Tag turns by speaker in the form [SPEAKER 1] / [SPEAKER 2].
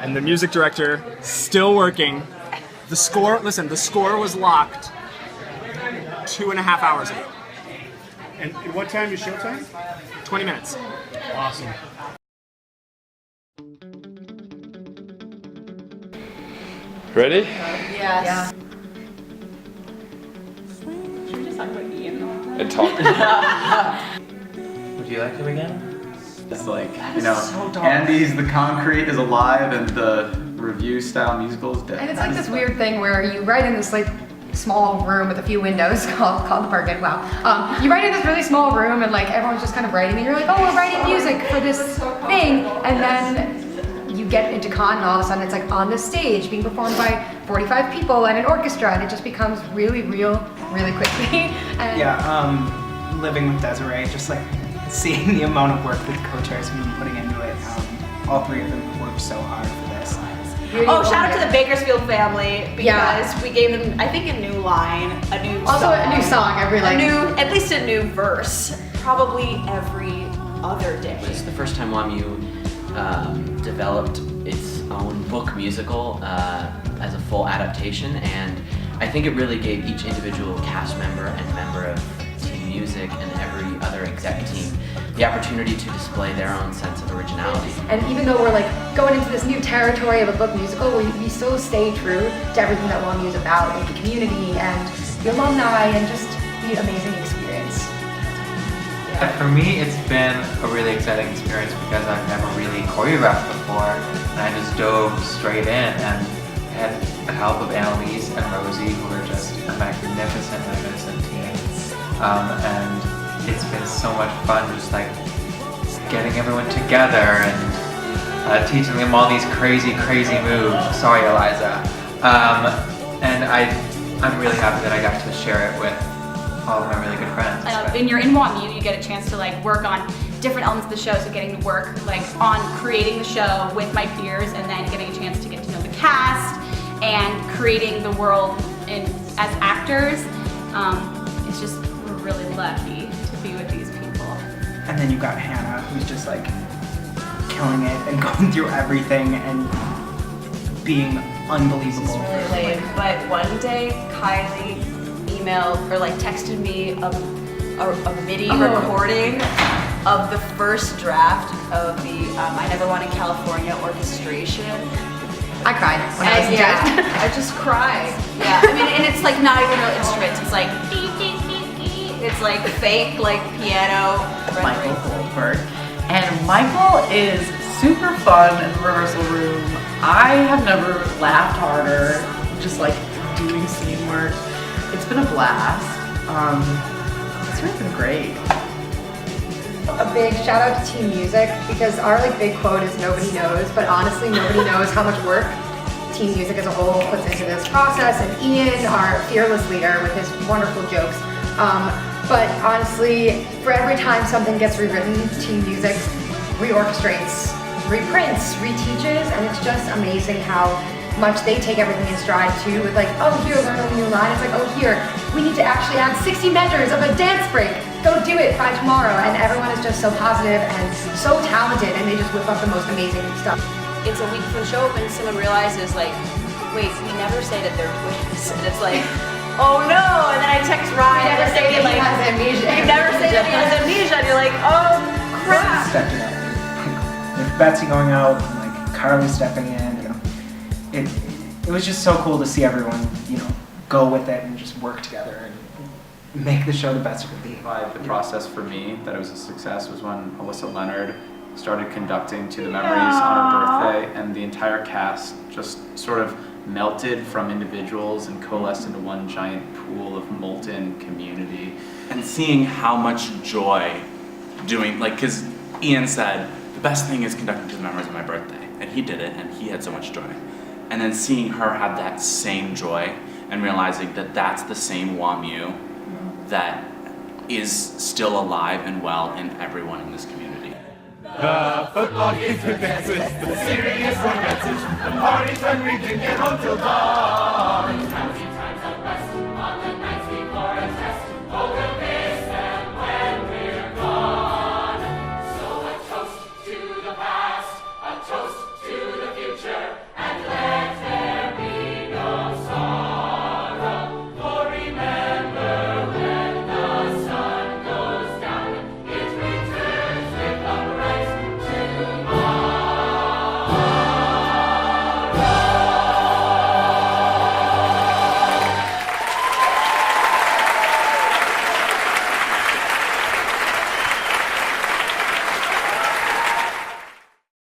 [SPEAKER 1] And the music director, still working. The score was locked 2.5 hours ago.
[SPEAKER 2] And what time is showtime?
[SPEAKER 1] 20 minutes.
[SPEAKER 2] Awesome.
[SPEAKER 3] Ready?
[SPEAKER 4] Yes. Yeah.
[SPEAKER 5] Should we just talk about Ian?
[SPEAKER 3] And talk.
[SPEAKER 6] Would you like to begin?
[SPEAKER 7] It's like,
[SPEAKER 6] so dark.
[SPEAKER 7] Andy's The Concrete is alive and the review style musical is dead.
[SPEAKER 4] And it's like this weird thing where you write in this like small room with a few windows called the Parkin. Wow. You write in this really small room and like everyone's just kind of writing and you're like, oh, we're writing music for this thing. And then you get into con and all of a sudden it's like on the stage being performed by 45 people and an orchestra and it just becomes really real really quickly. And
[SPEAKER 8] Living with Desiree, just like seeing the amount of work that the co-chairs have been putting into it. All three of them have worked so hard for this.
[SPEAKER 5] Oh, shout out to the Bakersfield family because we gave them, I think, a new line, a new song every at least a new verse, probably every other day.
[SPEAKER 6] This is the first time WAMU developed its own book musical as a full adaptation, and I think it really gave each individual cast member and member of team music and every other exec team the opportunity to display their own sense of originality.
[SPEAKER 4] And even though we're like going into this new territory of a book musical, we still stay true to everything that WAMU is about, like the community and the alumni and just the amazing experience.
[SPEAKER 6] For me, it's been a really exciting experience because I've never really choreographed before, and I just dove straight in and had the help of Annalise and Rosie, who are just a magnificent team. And it's been so much fun just like getting everyone together and teaching them all these crazy moves. Sorry, Eliza. And I'm really happy that I got to share it with all of my really good friends.
[SPEAKER 5] When you're in WAMU, you get a chance to like work on different elements of the show, so getting to work like on creating the show with my peers and then getting a chance to get to know the cast and creating the world as actors. It's just, we're really lucky to be with these people.
[SPEAKER 8] And then you got Hannah, who's just like killing it and going through everything and being unbelievable.
[SPEAKER 5] It's really lame, but one day Kylie emailed or like texted me a MIDI recording of the first draft of the I Never Wanted California orchestration.
[SPEAKER 4] I cried when I listened to it.
[SPEAKER 5] I just cried. Yeah, I mean, and it's like not even real instruments. It's like it's like fake like piano.
[SPEAKER 9] Michael Goldberg, and Michael is super fun in the rehearsal room. I have never laughed harder, just like doing scene work. It's been a blast. It's really been great.
[SPEAKER 4] A big shout out to Team Music because our like big quote is nobody knows, but honestly nobody knows how much work Team Music as a whole puts into this process, and Ian, our fearless leader with his wonderful jokes. But honestly, for every time something gets rewritten, Team Music reorchestrates, reprints, reteaches, and it's just amazing how much they take everything in stride too, with like, oh here, learn a new line. It's like, oh here, we need to actually add 60 measures of a dance break. Go do it by tomorrow. And everyone is just so positive and so talented, and they just whip up the most amazing stuff.
[SPEAKER 5] It's a week from the show when someone realizes like, wait, we never say that they're twins. And it's like, oh no, and then I text Ryan.
[SPEAKER 4] You never say that he has amnesia.
[SPEAKER 5] You never say that he has amnesia, and you're like, oh crap.
[SPEAKER 8] Stepped it up. With Betsy going out and like Carly stepping in, it was just so cool to see everyone, go with it and just work together and make the show the best it could be.
[SPEAKER 7] The process for me that it was a success was when Alyssa Leonard started conducting To the Memories on her birthday, and the entire cast just sort of melted from individuals and coalesced into one giant pool of molten community.
[SPEAKER 10] And seeing how much joy doing, like, because Ian said, the best thing is conducting To the Memories on my birthday, and he did it, and he had so much joy. And then seeing her have that same joy and realizing that that's the same WAMU that is still alive and well in everyone in this community.
[SPEAKER 11] The football games with dances, the serious romances, the parties when we didn't get home till dawn.